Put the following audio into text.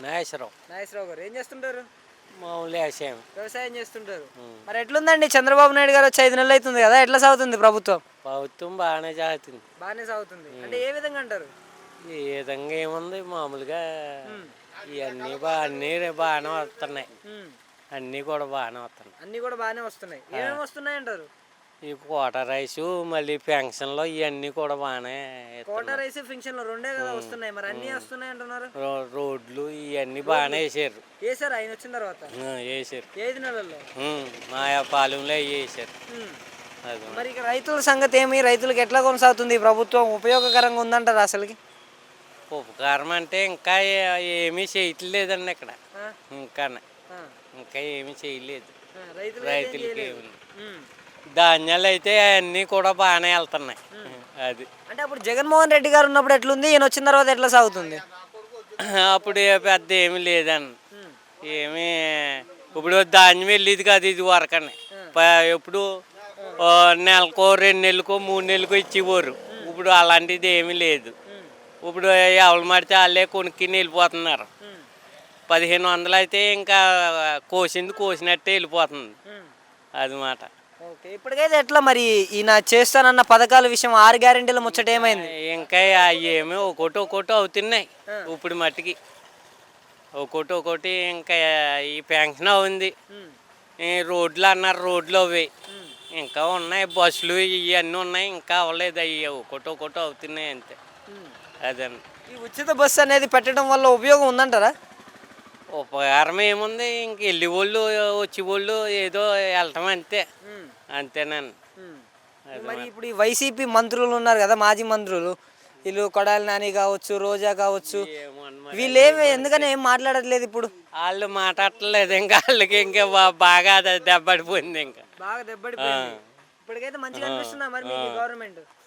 నాగేశ్వరరావు. నాగేశ్వరరావు గారు ఏం చేస్తుంటారు? మామూలు వ్యవసాయం. వ్యవసాయం చేస్తుంటారు. మరి ఎట్లుందండి చంద్రబాబు నాయుడు గారు వచ్చి 5 నెలలు అవుతుంది కదా, ఎట్లా సాగుతుంది ప్రభుత్వం? ప్రభుత్వం బాగానే జాగుతుంది. బాగానే సాగుతుంది అంటే ఏ విధంగా అంటారు? ఈ విధంగా ఏముంది మామూలుగా ఇవన్నీ అన్నీ బాగానే వస్తున్నాయి. అన్నీ కూడా బాగానే వస్తున్నాయి. అన్నీ కూడా బాగానే వస్తున్నాయి. ఏమేమి వస్తున్నాయి అంటారు? ఈ కోట రైసు మళ్ళీ పెన్షన్లు ఇవన్నీ కూడా బాగానే కోట రైస్ పెన్షన్లు రెండే కదా వస్తున్నాయి, మరి అన్నీ వస్తున్నాయి అంటున్నారు. రోడ్లు ఇవన్నీ బాగానే వేసారు. వేసారు ఆయన వచ్చిన తర్వాత? వేసారు. 5 నెలల్లో మా పాలెంలో అవి వేసారు. మరి ఇక రైతుల సంగతి ఏమి? రైతులకు ఎట్లా కొనసాగుతుంది ఈ ప్రభుత్వం? ఉపయోగకరంగా ఉందంటారు అసలుకి? ఉపకారం అంటే ఇంకా ఏమీ చేయట్లేదండి ఇక్కడ. ఇంకా ఏమీ చేయలేదు రైతులకి. ధాన్యాలు అయితే అన్నీ కూడా బాగానే వెళ్తున్నాయి. అది అంటే అప్పుడు జగన్మోహన్ రెడ్డి గారు ఉన్నప్పుడు ఎట్లుంది, ఈయన వచ్చిన తర్వాత ఎట్లా సాగుతుంది? అప్పుడు పెద్ద ఏమీ లేదండి. ఏమీ ఇప్పుడు ధాన్యం వెళ్ళేది కాదు ఇది వరకనే. ఎప్పుడు నెలకో 2 నెలలకో 3 నెలలకో ఇచ్చేవారు. ఇప్పుడు అలాంటిది ఏమీ లేదు. ఇప్పుడు ఎవరు మడితే వాళ్ళే కొనుక్కి వెళ్ళిపోతున్నారు. 1500 అయితే ఇంకా కోసినట్టే వెళ్ళిపోతుంది. అది మాట. ఓకే, ఇప్పటికైతే ఎట్లా మరి ఈయన చేస్తానన్న పథకాల విషయం 6 గ్యారెంటీల ముచ్చట ఏమైంది? ఇంకా ఏమీ ఒక్కోటి అవుతున్నాయి ఇప్పుడు మట్టికి. ఒక్కోటి ఇంకా ఈ పెన్షన్ ఉంది. రోడ్లు అన్నారు, రోడ్లు అవి ఇంకా ఉన్నాయి. బస్సులు ఇవన్నీ ఉన్నాయి, ఇంకా అవ్వలేదు. అవి ఒక్కోటి అవుతున్నాయి అంతే. అదండి. ఈ ఉచిత బస్సు అనేది పెట్టడం వల్ల ఉపయోగం ఉందంటారా? ఉపకారం ఏముంది, ఇంక వెళ్ళి వాళ్ళు వచ్చి వాళ్ళు ఏదో వెళ్ళటం అంతేనండి. మరి ఇప్పుడు ఈ వైసీపీ మంత్రులు ఉన్నారు కదా, మాజీ మంత్రులు, వీళ్ళు కొడాలి నాని కావచ్చు, రోజా కావచ్చు, వీళ్ళు ఎందుకని ఏం మాట్లాడట్లేదు? ఇప్పుడు వాళ్ళు మాట్లాడట్లేదు. ఇంకా వాళ్ళకి ఇంకా బాగా దెబ్బడిపోయింది. ఇంకా బాగా దెబ్బడిపోయింది. ఇప్పటికైతే మంచిగా అనిపిస్తుందా మరి మీకు గవర్నమెంట్?